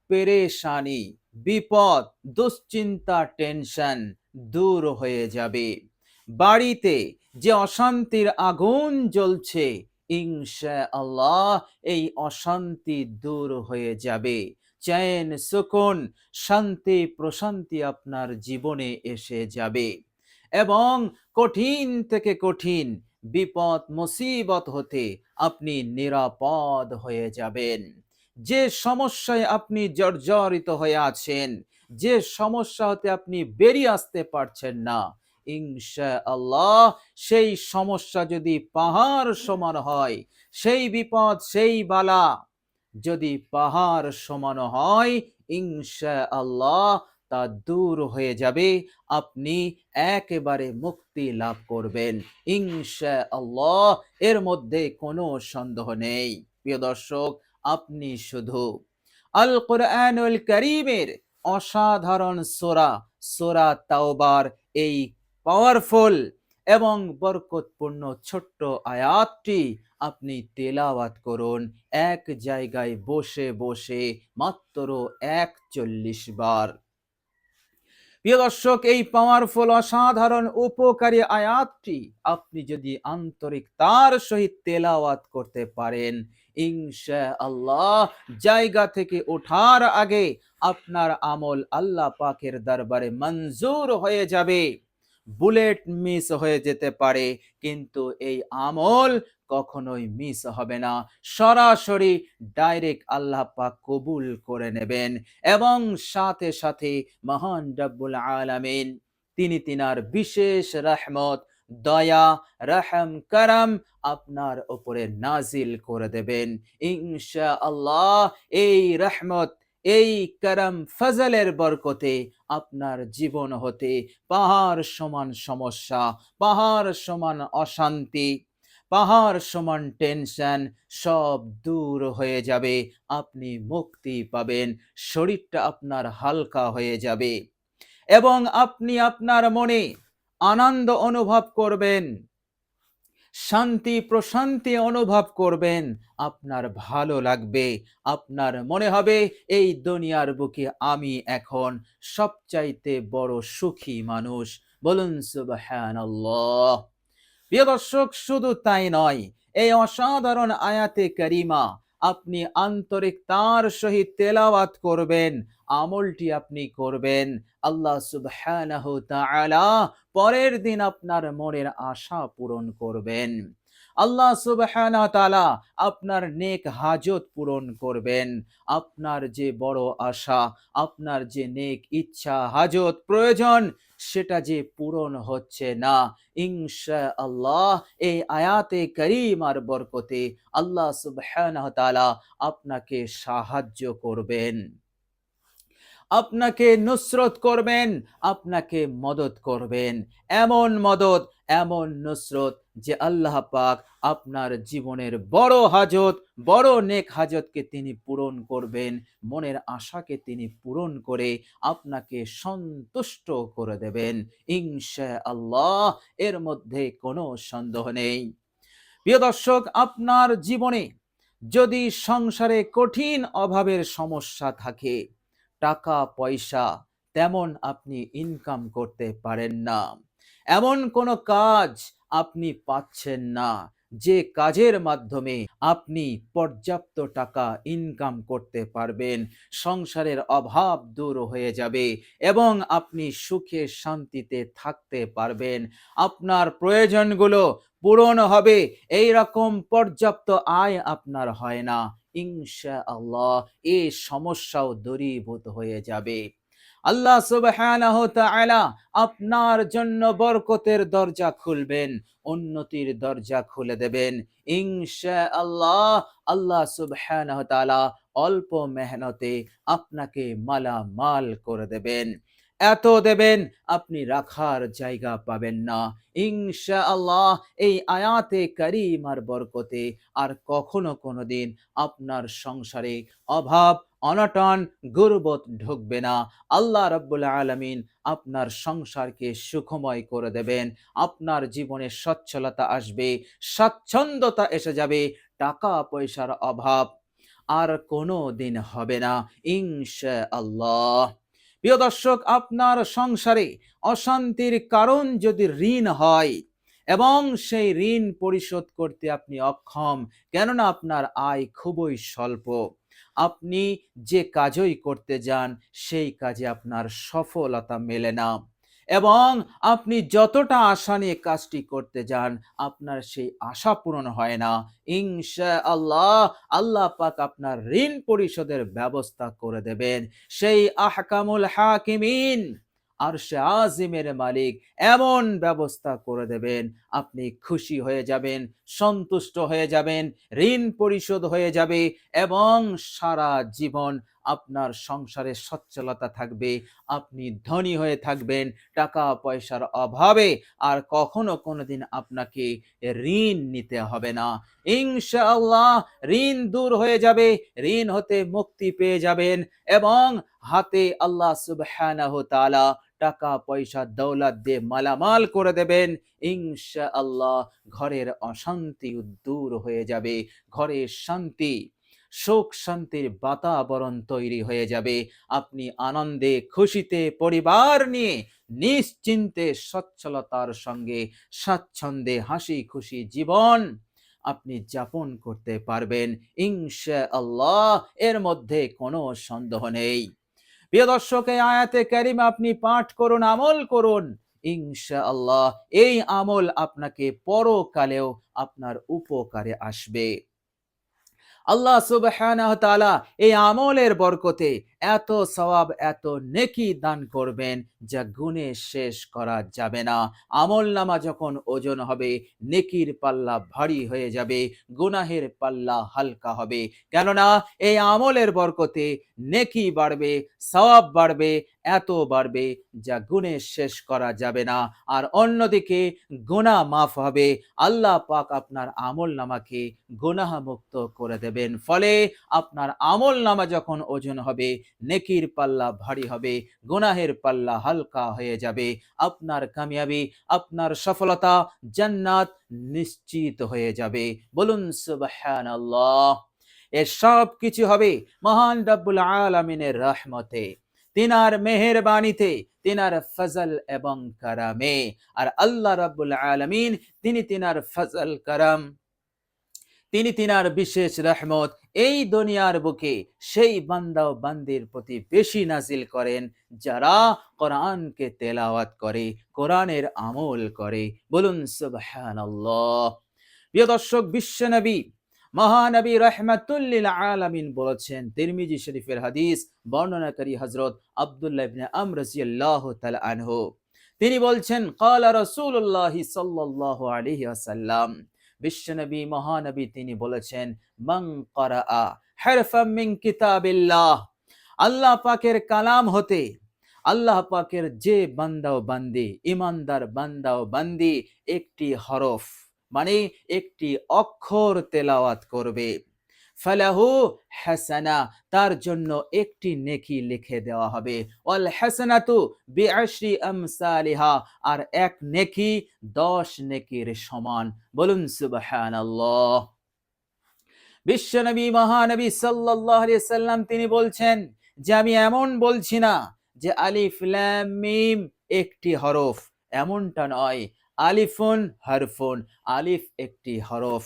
পেরেশানি, বিপদ, দুশ্চিন্তা, টেনশন দূর হয়ে যাবে। বাড়িতে যে অশান্তির আগুন জ্বলছে, ইনশাআল্লাহ এই অশান্তি দূর হয়ে যাবে। চैन সুকুন, শান্তি প্রশান্তি আপনার জীবনে এসে যাবে এবং কঠিন থেকে কঠিন বিপদ মুসিবত হতে আপনি নিরাপদ হয়ে যাবেন। যে সমস্যায় আপনি জর্জরিত হয়ে আছেন, যে সমস্যা হতে আপনি বেরিয়ে আসতে পারছেন না, ইনশাআল্লাহ সেই সমস্যা যদি পাহাড় সমান হয়, সেই বিপদ সেই বালা যদি পাহাড় সমান হয়, ইনশাআল্লাহ তা দূর হয়ে যাবে। আপনি একেবারে মুক্তি লাভ করবেন ইনশাআল্লাহ, এর মধ্যে কোনো সন্দেহ নেই। প্রিয় দর্শক, আপনি শুধু আল কোরআনুল কারীমের অসাধারণ সূরা, সূরা তাওবার এই পাওয়ারফুল এবং বরকতপূর্ণ ছোট্ট আয়াতটি আপনি তেলাওয়াত করুন এক জায়গায় বসে বসে মাত্র ৪১ বার। প্রিয় দর্শক, এই পাওয়ারফুল অসাধারণ উপকারী আয়াতটি আপনি যদি আন্তরিকতার সহিত তেলাওয়াত করতে পারেন, ইনশাআল্লাহ জায়গা থেকে ওঠার আগে আপনার আমল আল্লাহ পাকের দরবারে মঞ্জুর হয়ে যাবে। বুলেট মিস হয়ে যেতে পারে, কিন্তু এই আমল কখনোই মিস হবে না। সরাসরি ডাইরেক্ট আল্লাহ পাক কবুল করে নেবেন এবং সাথে সাথে মহান রব্বুল আলামিন তিনি তিনার বিশেষ রহমত, দয়া, রহম, করম আপনার উপরে নাজিল করে দেবেন ইনশাআল্লাহ। এই রহমত, এই করম, ফজলের বরকতে আপনার জীবন হতে পাহাড় সমান সমস্যা, পাহাড় সমান অশান্তি, পাহাড় সমান টেনশন সব দূর হয়ে যাবে। আপনি মুক্তি পাবেন, শরীরটা আপনার হালকা হয়ে যাবে এবং আপনি আপনার মনে আনন্দ অনুভব করবেন, শান্তি প্রশান্তি অনুভব করবেন, আপনার ভালো লাগবে, আপনার মনে হবে এই দুনিয়ার বুকে আমি এখন সবচাইতে বড় সুখী মানুষ। বলুন সুবহানাল্লাহ। প্রিয় দর্শক, শুধু তাই নয়, এই অসাধারণ আয়াতে কারিমা আপনি আন্তরিকতার সহিত তেলাওয়াত করবেন, আমলটি আপনি করবেন, আল্লাহ সুবহানাহু তাআলা পরের দিন আপনার মনের আশা পূরণ করবেন। আল্লাহ সুবহানাহু তাআলা আপনার নেক হাজত পূরণ করবেন। আপনার যে বড় আশা, আপনার যে নেক ইচ্ছা হাজত প্রয়োজন, সেটা যে পূরণ হচ্ছে না, ইনশাআল্লাহ এই আয়াতে কারিমার বরকতে আল্লাহ সুবহানাহু তাআলা আপনাকে সাহায্য করবেন, আপনাকে নুসরত করবেন, আপনাকে মদত করবেন। এমন মদত, এমন নুসরত যে আল্লাহ পাক আপনার জীবনের বড় হাজত, বড় নেক হাজতকে তিনি পূরণ করবেন, মনের আশাকে তিনি পূরণ করে আপনাকে সন্তুষ্ট করে দেবেন ইনশাআল্লাহ, এর মধ্যে কোনো সন্দেহ নেই। প্রিয় দর্শক, আপনার জীবনে যদি সংসারে কঠিন অভাবের সমস্যা থাকে, টাকা পয়সা তেমন আপনি ইনকাম করতে পারেন না, এমন কোনো কাজ আপনি পাচ্ছেন না যে কাজের মাধ্যমে আপনি পর্যাপ্ত টাকা ইনকাম করতে পারবেন, সংসারের অভাব দূর হয়ে যাবে এবং আপনি সুখে শান্তিতে থাকতে পারবেন, আপনার প্রয়োজনগুলো পূরণ হবে, এই রকম পর্যাপ্ত আয় আপনার হয় না, ইনশাআল্লাহ এই সমস্যাও দূরীভূত হয়ে যাবে। আল্লাহ সুবহানাহু তাআলা আপনার জন্য বরকতের দরজা খুলবেন, উন্নতির দরজা খুলে দেবেন ইনশাআল্লাহ। আল্লাহ সুবহানাহু তাআলা অল্প মেহনতে আপনাকে মালামাল করে দেবেন, এত দেবেন আপনি রাখার জায়গা পাবেন না ইনশাআল্লাহ। এই আয়াতে কারিমার বরকতে আর কখনো কোনোদিন আপনার সংসারে অভাব, অনটন, গুরবত ঢুকবে না। আল্লাহ রাব্বুল আলামিন আপনার সংসারকে সুখময় করে দেবেন, আপনার জীবনে সচ্ছলতা আসবে, স্বাচ্ছন্দ্যতা এসে যাবে, টাকা পয়সার অভাব আর কোনো দিন হবে না ইনশাআল্লাহ। প্রিয় দর্শক, আপনার সংসারে অশান্তির কারণ যদি ঋণ হয় এবং সেই ঋণ পরিশোধ করতে আপনি অক্ষম, কেননা আপনার আয় খুবই স্বল্প, আপনি যে কাজই করতে যান সেই কাজে আপনার সফলতা মেলে না, এবং আপনি যতটা আশা নিয়ে কাজটি করতে যান আপনার সেই আশা পূরণ হয় না, ইনশাআল্লাহ আল্লাহ পাক আপনার ঋণ পরিশোধের ব্যবস্থা করে দেবেন। সেই আহকামুল হাকিমিন, আরশে আজিমের মালিক এমন ব্যবস্থা করে দেবেন, আপনি খুশি হয়ে যাবেন, সন্তুষ্ট হয়ে যাবেন, ঋণ পরিশোধ হয়ে যাবে, এবং সারা জীবন আপনার সংসারে সচ্ছলতা থাকবে, আপনি ধনী হয়ে থাকবেন, টাকা পয়সার অভাবে আর কখনো কোনোদিন আপনাকে ঋণ নিতে হবে না ইনশাআল্লাহ। ঋণ দূর হয়ে যাবে, ঋণ হতে মুক্তি পেয়ে যাবেন, এবং হাতে আল্লাহ সুবহানাহু তাআলা টাকা পয়সা দৌলত দিয়ে মালামাল করে দেবেন ইনশাআল্লাহ। ঘরের অশান্তি দূর হয়ে যাবে, ঘরে শান্তি, সুখ শান্তির বাতাবরণ তৈরি হয়ে যাবে, আপনি আনন্দে খুশিতে পরিবার নিয়ে নিশ্চিন্তে সচ্ছলতার সঙ্গে স্বাচ্ছন্দ্যে হাসি খুশি জীবন আপনি যাপন করতে পারবেন ইনশাআল্লাহ, এর মধ্যে কোনো সন্দেহ নেই। প্রিয় দর্শক, এই আয়াতে কারিমা আপনি পাঠ করুন, আমল করুন, ইনশাআল্লাহ এই আমল আপনাকে পরকালেও আপনার উপকারে আসবে। আল্লাহ সুবহানাহু ওয়া তাআলা এই আমলের বরকতে এত সওয়াব, এত নেকি দান করবেন যা গুণে শেষ করা যাবে না। আমল নামা যখন ওজন হবে, নেকির পাল্লা ভারী হয়ে যাবে, গুনাহের পাল্লা হালকা হবে, কেননা এই আমলের বরকতে নেকি বাড়বে, সওয়াব বাড়বে, এত বাড়বে যা গুণে শেষ করা যাবে না। আর অন্যদিকে গুনাহ মাফ হবে, আল্লাহ পাক আপনার আমল নামাকে গুনাহ মুক্ত করে দেবেন। ফলে আপনার আমল নামা যখন ওজন হবে, নেকির পাল্লা ভারী হবে, গুনাহের পাল্লা হালকা হয়ে যাবে, আপনার কামিয়াবি, আপনার সফলতা, জান্নাত নিশ্চিত হয়ে যাবে। বলুন সুবহানাল্লাহ। এর সব কিছু হবে মহান রব্বুল আলামিনের রহমতে, তিনার মেহেরবানিতে, তিনার ফজল এবং কারামে। আর আল্লাহ রাব্বুল আলামিন তিনি তিনার ফজল কারাম, তিনি তিনার বিশেষ রহমত এই দুনিয়ার বুকে সেই বান্দা ও বান্দির প্রতি বেশি নাজিল করেন যারা কোরআনকে তেলাওয়াত করে, কোরআনের আমল করে। বলুন সুবহানাল্লাহ। প্রিয় দর্শক, বিশ্বনবী মহানবী রাহমাতুল লিল আলামিন বলেছেন, তিরমিজি শরীফের হাদিস, বর্ণনাকারী হযরত আব্দুল্লাহ ইবনে আমর রাদিয়াল্লাহু তাআলা আনহু, তিনি বলছেন, ক্বালা রাসূলুল্লাহ সাল্লাল্লাহু আলাইহি ওয়াসাল্লাম, বিশ্বনবী মহানবী তিনি বলেছেন, মান ক্বারাআ হারফাম মিন কিতাবিল্লাহ, আল্লাহ পাকের কালাম হতে আল্লাহ পাকের যে বান্দা ও বান্দি, ইমানদার বান্দা ও বান্দি একটি হরফ মানে একটি অক্ষর তেলাওয়াত করবে, ফালাহু হাসানা, তার জন্য একটি নেকি লিখে দেওয়া হবে, ওয়াল হাসানাতু বিআশরি আমসালিহা, আর এক নেকি 10 নেকির সমান। বলুন সুবহানাল্লাহ। বিশ্বনবী মহানবী সাল্লাল্লাহু আলাইহি সাল্লাম তিনি বলছেন যে আমি এমন বলছি না যে আলিফ লাম মিম একটি হরফ, এমনটা নয়। আলিফুন হরফুন, আলিফ একটি হরফ,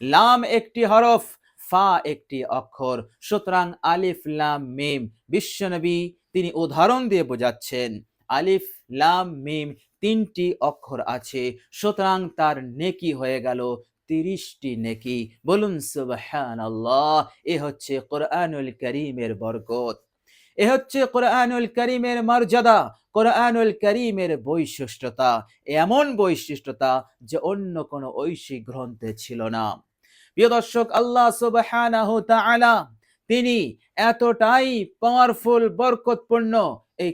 লাম একটি হরফ, ফা একটি অক্ষর, সুতরাং আলিফ লাম মিম। বিশ্বনবী তিনি উদাহরণ দিয়ে বোঝাচ্ছেন আলিফ লাম মিম তিনটি অক্ষর আছে, সুতরাং তার নেকি হয়ে গেল 30টি নেকি। বলুন সুবহানাল্লাহ। এ হচ্ছে কোরআনুল কারীমের বরকত, এ হচ্ছে কোরআনুল কারীমের মর্যাদা, কোরআনুল কারীমের বৈশিষ্ট্যতা, এমন বৈশিষ্ট্যতা যে অন্য কোনো ঐশী গ্রন্থে ছিল না। প্রিয় দর্শক, আল্লাহ সুবহানাহু তাআলা তিনি এতটাই পাওয়ারফুল, বরকতপূর্ণ এই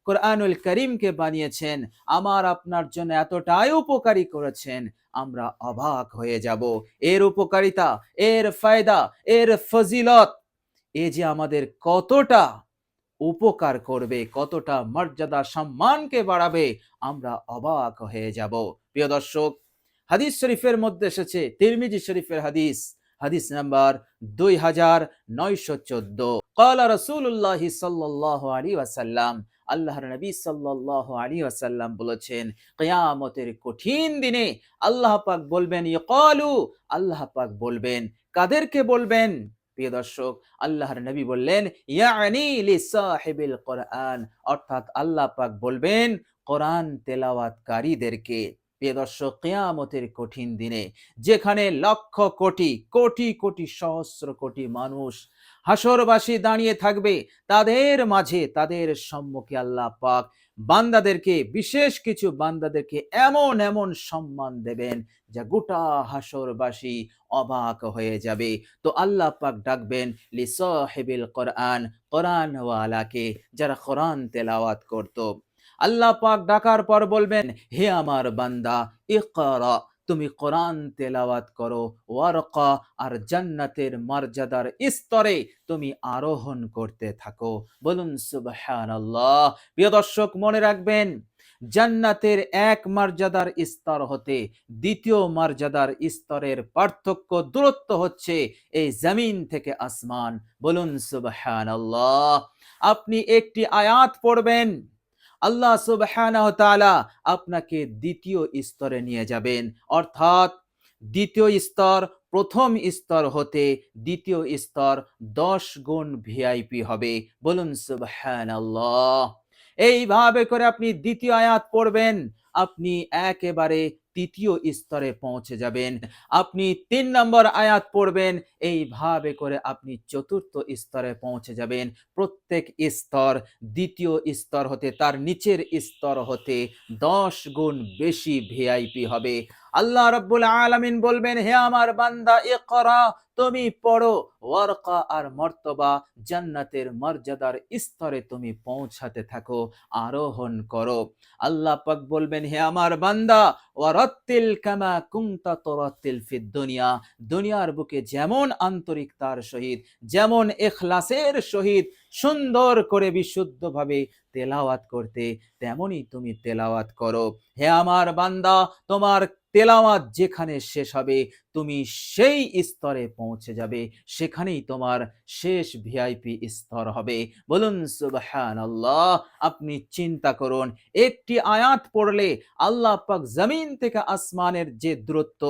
কোরআনুল কারীমকে বানিয়েছেন, আমার আপনার জন্য এতটাই উপকারী করেছেন, আমরা অবাক হয়ে যাব। এর উপকারিতা, এর ফায়দা, এর ফজিলত, এ যে আমাদের কতটা উপকার করবে, কতটা মর্যাদা সম্মানকে বাড়াবে, আমরা অবাক হয়ে যাব। প্রিয় দর্শক, হাদিস শরীফের মধ্যে এসেছে, তিরমিজি শরীফের হাদিস, হাদিস নাম্বার 2914। ক্বালা রাসূলুল্লাহি সাল্লাল্লাহু আলাইহি ওয়াসাল্লাম, আল্লাহর নবী সাল্লাল্লাহু আলাইহি ওয়াসাল্লাম বলেছেন, কিয়ামতের কঠিন দিনে আল্লাহ পাক বলবেন, ইয়াকালু, আল্লাহ পাক বলবেন, কাদেরকে বলবেন? প্রিয় দর্শক, আল্লাহর নবী বললেন, ইয়ানি লিসাহিবিল কোরআন, অর্থাৎ আল্লাহ পাক বলবেন কোরআন তেলাওয়াতকারীদেরকে। প্রিয় দর্শক, কিয়ামতের কঠিন দিনে যেখানে লক্ষ কোটি কোটি কোটি সহস্র কোটি মানুষ হাসরবাসী দাঁড়িয়ে থাকবে, তাদের মাঝে তাদের সম্মুখে আল্লাহ পাক বান্দাদেরকে, বিশেষ কিছু বান্দাদেরকে এমন এমন সম্মান দেবেন যা গোটা হাসরবাসী অবাক হয়ে যাবে। তো আল্লাহ পাক ডাকবেন লিসাহিবিল কোরআন, কোরআনওয়ালাকে, যারা কোরআন তেলাওয়াত করত। আল্লাহ পাক ডাকার পর বলবেন, হে আমার বান্দা, ইকরা, তুমি কোরআন তেলাওয়াত করো, ওয়ারকা, আর জান্নাতের মর্যাদার স্তরে তুমি আরোহণ করতে থাকো। বলুন সুবহানাল্লাহ। প্রিয় দর্শক, মনে রাখবেন, জান্নাতের এক মর্যাদার স্তর হতে দ্বিতীয় মর্যাদার স্তরের পার্থক্য, দূরত্ব হচ্ছে এই জমিন থেকে আসমান। বলুন সুবহানাল্লাহ। আপনি একটি আয়াত পড়বেন, আল্লাহ সুবহানাহু ওয়া তাআলা আপনাকে দ্বিতীয় স্তরে নিয়ে যাবেন, অর্থাৎ দ্বিতীয় স্তর প্রথম স্তর হতে দ্বিতীয় স্তর 10 গুণ ভিআইপি হবে। বলুন সুবহানাল্লাহ। এইভাবে করে আপনি দ্বিতীয় আয়াত পড়বেন, আপনি একেবারে তৃতীয় স্তরে পৌঁছে যাবেন। আপনি 3 নম্বর আয়াত পড়বেন, এইভাবে করে আপনি চতুর্থ স্তরে পৌঁছে যাবেন। প্রত্যেক স্তর দ্বিতীয় স্তর হতে, তার নিচের স্তর হতে 10 গুণ বেশি ভিআইপি হবে। আল্লাহ রাব্বুল আলামিন বলবেন, হে আমার বান্দা, ইকরা, তুমি পড়ো, ওয়ারকা, আর মর্তবা জান্নাতের মর্যাদার স্তরে তুমি পৌঁছাতে থাকো, আরোহণ করো। আল্লাহ পাক বলবেন, হে আমার বান্দা, ওয়ারাত্তিল কামা কুনতা তুরাত্তিল ফিদ দুনিয়া, দুনিয়ার বুকে যেমন আন্তরিকতার সহিত, যেমন ইখলাসের সহিত সুন্দর করে বিশুদ্ধভাবে তেলাওয়াত করতে, তেমনি তুমি তেলাওয়াত করো। হে আমার বান্দা, তোমার তেলাওয়াত যেখানে শেষ হবে, তুমি সেই স্তরে পৌঁছে যাবে, সেখানেই তোমার শেষ ভিআইপি স্তর হবে। বলুন সুবহানাল্লাহ। আপনি চিন্তা করুন, একটি আয়াত পড়লে আল্লাহ পাক জমিন থেকে আসমানের যে দূরত্ব,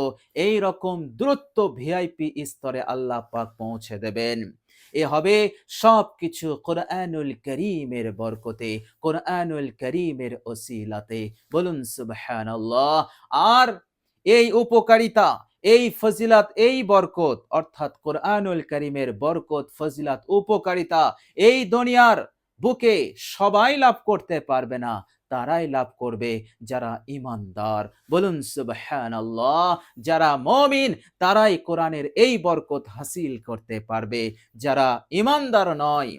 এই রকম দূরত্ব ভিআইপি স্তরে আল্লাহ পাক পৌঁছে দেবেন। এ হবে সবকিছু কোরআনুল কারীমের বরকতে, কোরআনুল কারীমের ওসিলাতে। বলুন সুবহানাল্লাহ। আর এই উপকারিতা, এই ফজিলাত, এই বরকত, অর্থাৎ কোরআনুল কারীমের বরকত, ফজিলাত, উপকারিতা এই দুনিয়ার বুকে সবাই লাভ করতে পারবে না, তারাই লাভ করবে যারা ঈমানদার। বলুন সুবহানাল্লাহ। যারা মুমিন, তারাই কোরআনের এই বরকত হাসিল করতে পারবে। যারা ঈমানদার নয়,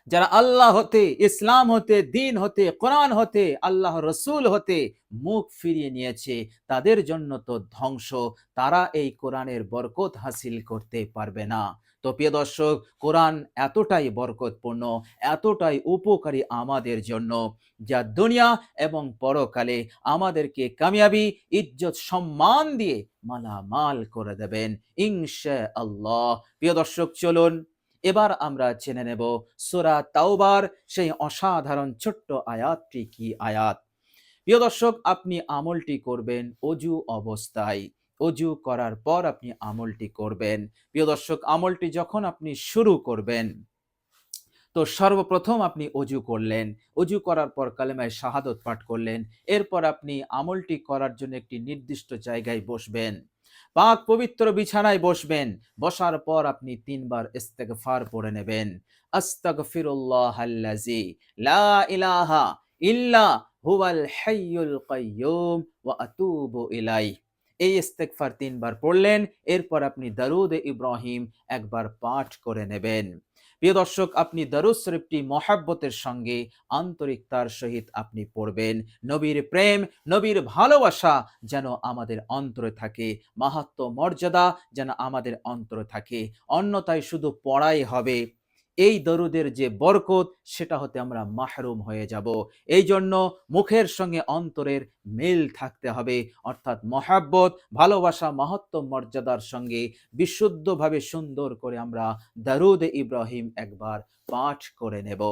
যারা আল্লাহ হতে, ইসলাম হতে, দিন হতে, কোরআন হতে, আল্লাহ রসুল হতে মুখ ফিরিয়ে নিয়েছে, তাদের জন্য তো ধ্বংস, তারা এই কোরআনের বরকত হাসিল করতে পারবে না। তো প্রিয় দর্শক, কোরআন এতটাই বরকতপূর্ণ, এতটাই উপকারী আমাদের জন্য, যা দুনিয়া এবং পরকালে আমাদেরকে কামিয়াবি, ইজ্জত, সম্মান দিয়ে মালামাল করে দেবেন ইনশাআল্লাহ। প্রিয় দর্শক, চলুন এবার আমরা জেনে নেব সূরা তাওবার সেই অসাধারণ ছোট্ট আয়াতটি কি আয়াত। প্রিয় দর্শক, আপনি আমলটি করবেন অজু অবস্থায়, অজু করার পর আপনি আমলটি করবেন। প্রিয় দর্শক, আমলটি যখন আপনি শুরু করবেন, তো সর্বপ্রথম আপনি অজু করলেন, অজু করার পর কালেমায়ে শাহাদত পাঠ করলেন, এরপর আপনি আমলটি করার জন্য একটি নির্দিষ্ট জায়গায় বসবেন, পাক পবিত্র বিছানায় বসবেন। বসার পর আপনি 3 বার ইস্তেগফার পড়ে নেবেন। আস্তাগফিরুল্লাহাল্লাযী লা ইলাহা ইল্লা হুয়াল হাইয়ুল কাইয়্যুম ওয়া আতুবু ইলাইহি। এই ইস্তেগফার 3 বার পড়লেন, এরপর আপনি দরুদ ইব্রাহিম একবার পাঠ করে নেবেন। প্রিয় দর্শক, আপনি দরুদ শরীফটি মহব্বতের সঙ্গে, আন্তরিকতার সহিত আপনি পড়বেন। নবীর প্রেম, নবীর ভালোবাসা যেন আমাদের অন্তরে থাকে, মাহাত্ম্য মর্যাদা যেন আমাদের অন্তরে থাকে। অন্যথায় শুধু পড়াই হবে, এই দরুদের যে বরকত সেটা হতে আমরা মাহরুম হয়ে যাব। এই জন্য মুখের সঙ্গে অন্তরের মিল থাকতে হবে, অর্থাৎ মহাব্বত, ভালোবাসা, মাহাত্ম্য, মর্যাদার সঙ্গে বিশুদ্ধভাবে সুন্দর করে আমরা দরুদ ইব্রাহিম একবার পাঠ করে নেব।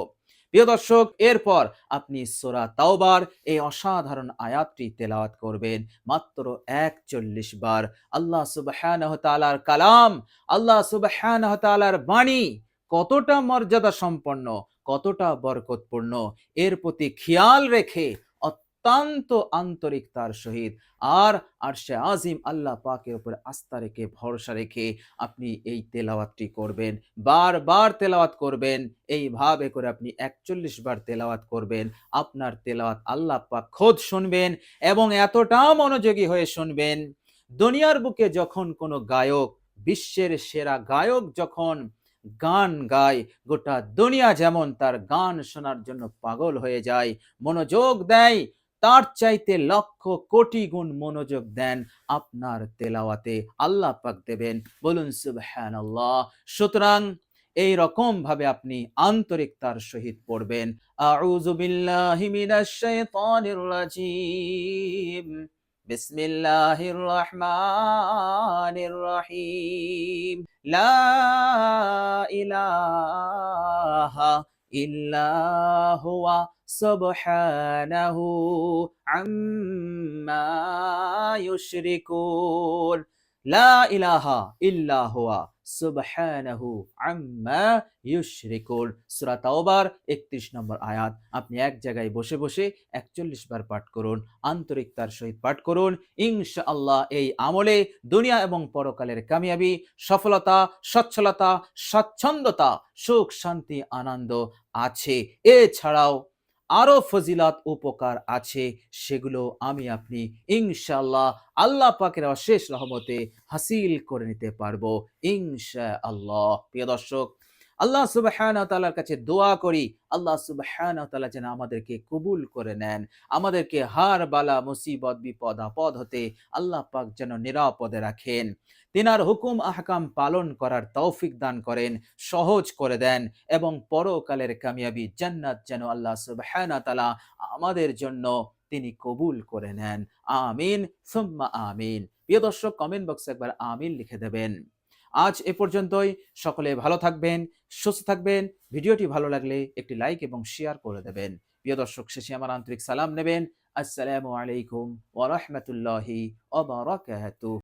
প্রিয় দর্শক, এরপর আপনি সূরা তাওবার এই অসাধারণ আয়াতটি তেলাওয়াত করবেন মাত্র ৪১ বার। আল্লাহ সুবহানাহু ওয়া তাআলার কালাম, আল্লাহ সুবহানাহু ওয়া তাআলার বাণী কতটা মর্যাদা সম্পন্ন, কতটা বরকতপূর্ণ, এর প্রতি খেয়াল রেখে অত্যন্ত আন্তরিকতার সহিত আর আরশে আজিম আল্লাহ পাকের উপর আস্থা রেখে, ভরসা রেখে আপনি এই তেলাওয়াতটি করবেন, বারবার তেলাওয়াত করবেন। এইভাবে করে আপনি ৪১ বার তেলাওয়াত করবেন। আপনার তেলাওয়াত আল্লাহ পাক খোদ শুনবেন এবং এতটা মনোযোগী হয়ে শুনবেন, দুনিয়ার বুকে যখন কোনো গায়ক, বিশ্বের সেরা গায়ক যখন গান গায়, গোটা দুনিয়া যেমন তার গান শোনার জন্য পাগল হয়ে যায়, মনোযোগ দেয়, তার চাইতে লক্ষ কোটি গুণ মনোযোগ দেন আপনার তেলাওয়াতে, আল্লাহ পাক দেবেন। বলুন সুবহানাল্লাহ। সুতরাং এই রকম ভাবে আপনি আন্তরিকতার সহিত পড়বেন। আউযু বিল্লাহি মিনাশ শাইতানির রাজীম। বিসমিল্লাহির রহমানির রহিম। লা ইলাহা ইল্লা হুয়া সুবহানাহু আম্মা ইউশরিকুন। লা ইলাহা ইল্লা হুয়া সুবহানাহু আম্মা ইউশরিকুন। সূরা তাওবার ৩১ নম্বর আয়াত। আপনি এক জায়গায় বসে বসে ৪১ বার পাঠ করুন, আন্তরিকতার সহিত পাঠ করুন। ইনশাআল্লাহ এই আমলে দুনিয়া এবং পরকালের কামিয়াবি, সফলতা, সচ্ছলতা, স্বাচ্ছন্দ্যতা, সুখ, শান্তি, আনন্দ আছে। এছাড়াও আরো ফজিলত, উপকার আছে, সেগুলো আমি আপনি ইনশাআল্লাহ আল্লাহ পাকের অশেষ রহমতে হাসিল করে নিতে পারবো ইনশাআল্লাহ। প্রিয় দর্শক, আল্লাহ সুবহানাহু ওয়া তাআলার কাছে দোয়া করি, আল্লাহ সুবহানাহু ওয়া তাআলা যেন আমাদেরকে কবুল করে নেন, আমাদেরকে হার বালা, মুসিবত, বিপদ আপদ হতে আল্লাহ পাক যেন নিরাপদে রাখেন, তিনার হুকুম আহকাম পালন করার তৌফিক দান করেন, সহজ করে দেন এবং পরকালের কামিয়াবি জান্নাত যেন আল্লাহ সুবহানাহু ওয়া তাআলা আমাদের জন্য তিনি কবুল করে নেন। আমিন সুম্মা আমিন। প্রিয় দর্শক, কমেন্ট বক্সে একবার আমিন লিখে দেবেন। আজ এ পর্যন্তই। সকলে ভালো থাকবেন, সুস্থ থাকবেন। ভিডিওটি ভালো লাগলে একটি লাইক এবং শেয়ার করে দেবেন। প্রিয় দর্শক, শেষে আমার আন্তরিক সালাম নেবেন। আসসালামু আলাইকুম ওয়া রাহমাতুল্লাহি ওয়া বারাকাতুহু।